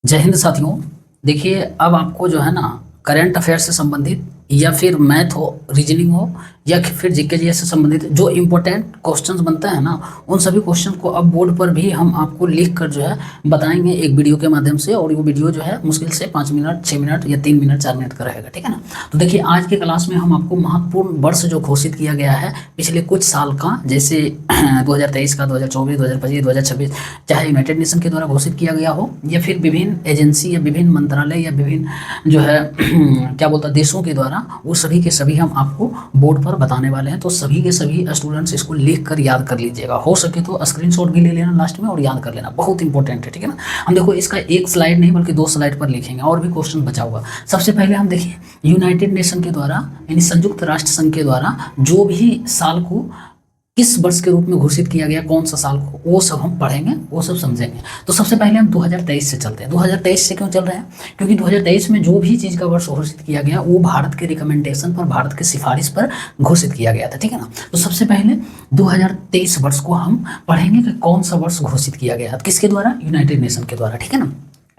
जय हिंद साथियों। देखिए, अब आपको जो है ना करंट अफेयर से संबंधित या फिर मैथ हो, रीजनिंग हो या फिर जीके जीएस से संबंधित जो इम्पोर्टेंट क्वेश्चंस बनते हैं ना, उन सभी क्वेश्चन को अब बोर्ड पर भी हम आपको लिख कर जो है बताएंगे एक वीडियो के माध्यम से। और वो वीडियो जो है मुश्किल से 5 मिनट 6 मिनट या 3 मिनट 4 मिनट का रहेगा, ठीक है ना। तो देखिए, आज के क्लास में हम आपको महत्वपूर्ण वर्ष जो घोषित किया गया है पिछले कुछ साल का, जैसे 2023 का, 2024, 2025, 2026, चाहे यूनाइटेड नेशन के द्वारा घोषित किया गया हो या फिर विभिन्न एजेंसी या विभिन्न मंत्रालय या विभिन्न जो है क्या बोलता देशों के द्वारा, वो सभी के सभी हम आपको बोर्ड पर बताने वाले हैं। तो सभी के सभी स्टूडेंट्स इसको लिख कर याद कर लीजिएगा, हो सके तो स्क्रीनशॉट भी ले लेना लास्ट में और याद कर लेना, बहुत इंपॉर्टेंट है, ठीक है ना। हम देखो इसका एक स्लाइड नहीं बल्कि 2 स्लाइड पर लिखेंगे और भी क्वेश्चन बचा हुआ। सबसे पहले हम देखिए यूनाइटेड नेशन के द्वारा यानी संयुक्त राष्ट्र संघ के द्वारा जो भी साल को किस वर्ष के रूप में घोषित किया गया, कौन सा साल को, वो सब हम पढ़ेंगे, वो सब समझेंगे। तो सबसे पहले हम 2023 से चलते हैं। 2023 से क्यों चल रहे हैं? क्योंकि 2023 में जो भी चीज़ का वर्ष घोषित किया गया वो भारत के रिकमेंडेशन पर, भारत के सिफारिश पर घोषित किया गया था, ठीक है ना। तो सबसे पहले 2023 वर्ष को हम पढ़ेंगे कि कौन सा वर्ष घोषित किया गया, किसके द्वारा? यूनाइटेड नेशन के द्वारा, ठीक है ना।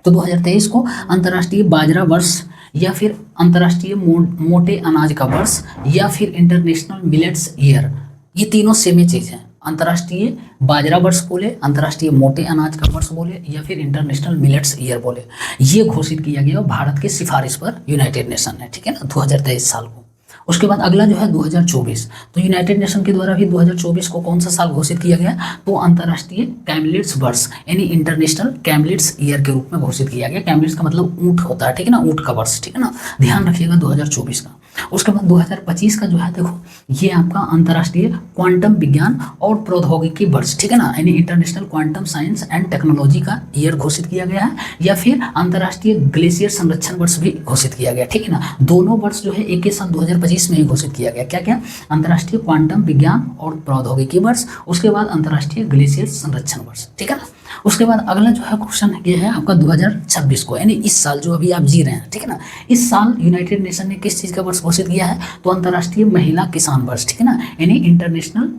तो 2023 को अंतर्राष्ट्रीय बाजरा वर्ष या फिर अंतर्राष्ट्रीय मोटे अनाज का वर्ष या फिर इंटरनेशनल मिलेट्स ईयर, ये तीनों सेम ही चीज़ है। अंतर्राष्ट्रीय बाजरा वर्ष बोले, अंतर्राष्ट्रीय मोटे अनाज का वर्ष बोले या फिर इंटरनेशनल मिलेट्स ईयर बोले, ये घोषित किया गया भारत के सिफारिश पर यूनाइटेड नेशन ने, ठीक है ना, 2023 साल को। उसके बाद अगला जो है 2024, तो यूनाइटेड नेशन के द्वारा भी 2024 को कौन सा साल घोषित किया गया? तो अंतर्राष्ट्रीय कैमलिट्स वर्ष यानी इंटरनेशनल कैमलिट्स ईयर के रूप में घोषित किया गया। कैमलिट्स का मतलब ऊँट होता है, ठीक है ना, ऊँट का वर्ष, ठीक है ना, ध्यान रखिएगा 2024 का। उसके बाद 2025 का जो है देखो, ये आपका अंतर्राष्ट्रीय क्वांटम विज्ञान और प्रौद्योगिकी वर्ष, ठीक है ना, यानी international quantum science and technology का ईयर घोषित किया गया है, या फिर अंतर्राष्ट्रीय ग्लेशियर संरक्षण वर्ष भी घोषित किया गया, ठीक है ना। दोनों वर्ष जो है एक ही साल 2025 में ही घोषित किया गया। क्या क्या? अंतर्राष्ट्रीय क्वांटम विज्ञान और प्रौद्योगिकी वर्ष, उसके बाद अंतर्राष्ट्रीय ग्लेशियर संरक्षण वर्ष, ठीक है ना। उसके बाद अगला जो है क्वेश्चन ये है आपका 2026 को, यानी इस साल जो अभी आप जी रहे हैं, ठीक है ना। इस साल यूनाइटेड नेशन ने किस चीज़ का वर्ष घोषित किया है? तो अंतर्राष्ट्रीय महिला किसान वर्ष, ठीक है ना, यानी इंटरनेशनल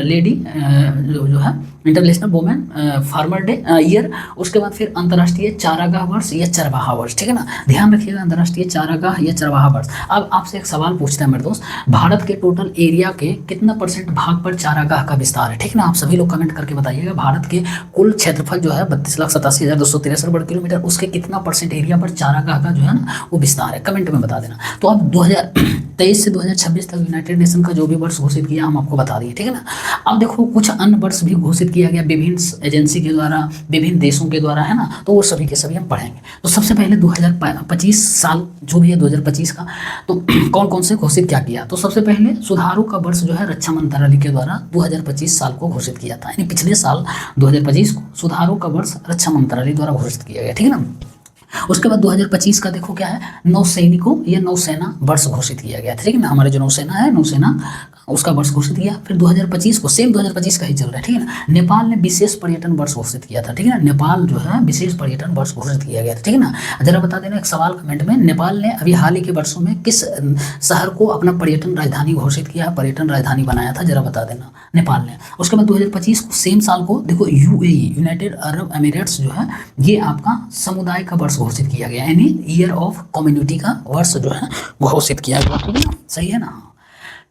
लेडी जो है international women farmer day year. उसके बाद फिर अंतर्राष्ट्रीय चारागाह वर्ष या चरवाहा वर्ष, ठीक है ना, ध्यान रखिएगा, अंतर्राष्ट्रीय चारागाह या चरवाहा वर्ष। अब आपसे एक सवाल पूछते हैं मेरे दोस्त, भारत के टोटल एरिया के कितना % भाग पर चारागाह का विस्तार है? ठीक है ना, आप सभी लोग कमेंट करके बताइएगा। भारत के कुल क्षेत्रफल जो है 32,87,263 वर्ग किलोमीटर, उसके कितना % एरिया पर चारागाह का जो है ना वो विस्तार है? कमेंट में बता देना। तो अब 2023 से 2026 तक यूनाइटेड नेशन का जो भी वर्ष घोषित किया हम आपको बता दिए, ठीक है ना। अब देखो कुछ अन्य वर्ष भी घोषित किया गया विभिन्न एजेंसी के द्वारा, विभिन्न देशों के द्वारा, है ना, तो वो सभी के सभी हम पढ़ेंगे। तो सबसे पहले 2025 साल जो भी है 2025 का, तो कौन कौन से घोषित क्या किया? तो सबसे पहले सुधारों का वर्ष जो है रक्षा मंत्रालय के द्वारा 2025 साल को घोषित किया था, यानी पिछले साल 2025 को सुधारों का वर्ष रक्षा मंत्रालय द्वारा घोषित किया गया, ठीक है ना। उसके बाद 2025 का देखो क्या है, नौसैनिकों या नौसेना वर्ष घोषित किया गया, ठीक है ना, हमारे जो नौसेना है, नौसेना उसका वर्ष घोषित किया। फिर 2025 को सेम 2025 का ही चल रहा है, ठीक है ना। नेपाल ने विशेष पर्यटन वर्ष घोषित किया था, ठीक है ना, नेपाल जो है विशेष पर्यटन वर्ष घोषित किया गया था, ठीक है ना। जरा बता देना एक सवाल कमेंट में, नेपाल ने अभी हाल ही के वर्षों में किस शहर को अपना पर्यटन राजधानी घोषित किया, पर्यटन राजधानी बनाया था, जरा बता देना, नेपाल ने। उसके बाद 2025 को सेम साल को देखो यूएई यूनाइटेड अरब एमिरेट्स जो है ये आपका समुदाय का वर्ष घोषित किया गया, यानी ईयर ऑफ कम्युनिटी का वर्ष जो है घोषित किया गया, ठीक है ना, सही है ना।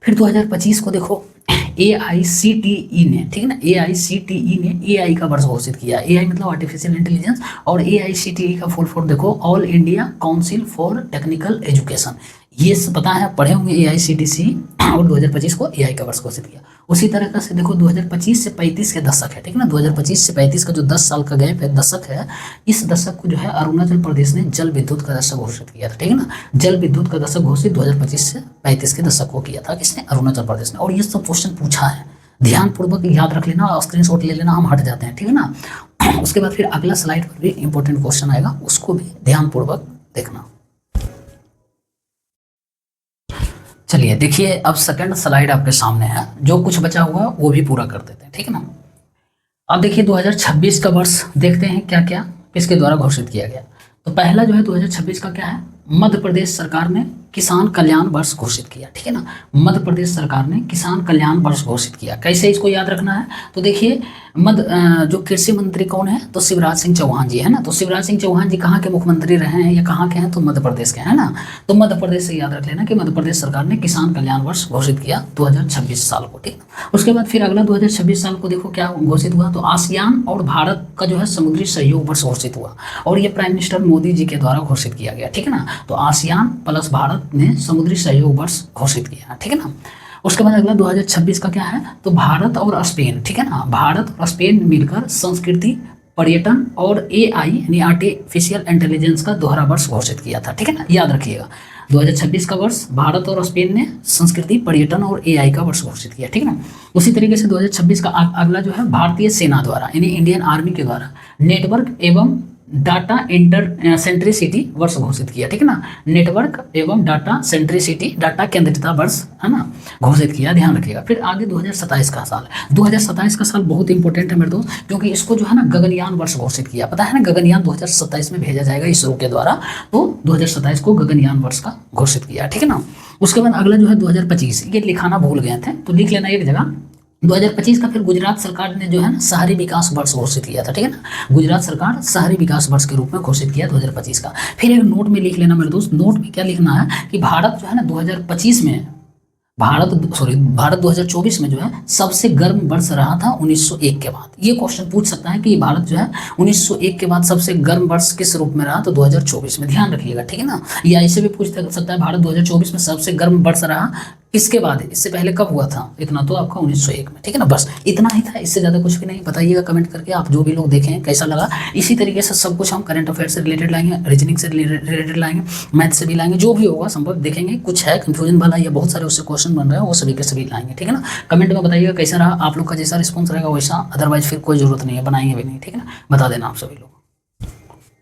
फिर 2025 को देखो AICTE ने, ठीक है ना, AICTE ने AI का वर्ष घोषित किया। AI मतलब आर्टिफिशियल इंटेलिजेंस, और AICTE का फुल फॉर्म देखो all India council for technical education, ये पता है, पढ़े होंगे AICTE, और 2025 को AI का वर्ष घोषित किया। उसी तरह से देखो 2025 से 35 के दशक है, ठीक है ना, 2025 से 35 का जो 10 साल का गैप है, दशक है, इस दशक को जो है अरुणाचल प्रदेश ने जल विद्युत का दशक घोषित किया था, ठीक है ना। जल विद्युत का दशक घोषित 2025 से 35 के दशक को किया था, किसने? अरुणाचल प्रदेश ने। और ये सब क्वेश्चन पूछा है, ध्यानपूर्वक याद रख लेना, स्क्रीनशॉट ले लेना, हम हट जाते हैं, ठीक है ना। उसके बाद फिर अगला स्लाइड पर भी इंपॉर्टेंट क्वेश्चन आएगा, उसको भी ध्यानपूर्वक देखना। चलिए देखिए, अब सेकंड स्लाइड आपके सामने है, जो कुछ बचा हुआ वो भी पूरा कर देते हैं, ठीक है ना। अब देखिए 2026 का वर्ष देखते हैं क्या क्या किसके द्वारा घोषित किया गया। तो पहला जो है 2026 का क्या है, मध्य प्रदेश सरकार ने किसान कल्याण वर्ष घोषित किया, ठीक है ना। मध्य प्रदेश सरकार ने किसान कल्याण वर्ष घोषित किया। कैसे इसको याद रखना है, तो देखिए जो कृषि मंत्री कौन है, तो शिवराज सिंह चौहान जी है ना। तो शिवराज सिंह चौहान जी कहाँ के मुख्यमंत्री रहे हैं या कहाँ के हैं, तो मध्य प्रदेश के हैं ना। तो मध्य प्रदेश से याद रख लेना कि मध्य प्रदेश सरकार ने किसान कल्याण वर्ष घोषित किया 2026 साल को, ठीक है। उसके बाद फिर अगला 2026 साल को देखो क्या घोषित हुआ, तो आसियान और भारत का जो है समुद्री सहयोग वर्ष घोषित हुआ, और ये प्राइम मिनिस्टर मोदी जी के द्वारा घोषित किया गया, ठीक है ना। तो आसियान प्लस भारत ने समुद्री सहयोग वर्ष घोषित किया, ठीक है ना। उसके बाद अगला 2026 का क्या है, तो भारत और स्पेन, ठीक है ना, भारत और स्पेन मिलकर संस्कृति, पर्यटन और AI यानी आर्टिफिशियल इंटेलिजेंस का दोहरा वर्ष घोषित किया था, ठीक है ना। याद रखिएगा 2026 का वर्ष भारत और स्पेन ने संस्कृति, पर्यटन और AI का वर्ष घोषित किया, ठीक है ना। उसी तरीके से 2026 का अगला जो है भारतीय सेना द्वारा यानी इंडियन आर्मी के द्वारा नेटवर्क एवं डाटा इंटर सेंट्रिसिटी वर्ष घोषित किया, ठीक है ना। नेटवर्क एवं डाटा सेंट्रिसिटी, डाटा केंद्रितता वर्ष है ना, घोषित किया, ध्यान रखिएगा। फिर आगे 2027 का साल है। 2027 का साल बहुत इंपॉर्टेंट है मेरे दोस्त, क्योंकि इसको जो है ना गगनयान वर्ष घोषित किया, पता है ना, गगनयान 2027 में भेजा जाएगा इसरो के द्वारा, तो 2027 को गगनयान वर्ष का घोषित किया, ठीक है ना। उसके बाद अगला जो है 2025, ये लिखाना भूल गए थे तो लिख लेना एक जगह। 2025 का फिर गुजरात सरकार ने जो है ना शहरी विकास वर्ष घोषित किया था, ठीक है ना। गुजरात सरकार शहरी विकास वर्ष के रूप में घोषित किया 2025 का। फिर एक नोट में लिख लेना मेरे दोस्त, नोट में क्या लिखना है कि भारत जो है ना 2025 में भारत 2024 में जो है सबसे गर्म वर्ष रहा था 1901 के बाद। ये क्वेश्चन पूछ सकता है कि भारत जो है 1901 के बाद सबसे गर्म वर्ष किस रूप में रहा, तो 2024 में, ध्यान रखिएगा, ठीक है ना। या ऐसे भी पूछ सकता है भारत 2024 में सबसे गर्म वर्ष रहा इसके बाद, इससे पहले कब हुआ था, इतना तो आपका 1901 में, ठीक है ना। बस इतना ही था, इससे ज़्यादा कुछ भी नहीं। बताइएगा कमेंट करके आप जो भी लोग देखें कैसा लगा। इसी तरीके से सब कुछ हम करंट अफेयर से रिलेटेड लाएंगे, रीजनिंग से रिलेटेड लाएंगे, मैथ से भी लाएंगे, जो भी होगा संभव देखेंगे। कुछ है कंफ्यूजन वाला या बहुत सारे उससे क्वेश्चन बन रहे हैं, वो सभी के सभी लाएंगे, ठीक है ना। कमेंट में बताइएगा कैसा रहा, आप लोग का जैसा रिस्पॉन्स रहेगा वैसा, अदरवाइज फिर कोई जरूरत नहीं है, बनाएंगे भी नहीं, ठीक है ना। बता देना आप सभी लोग।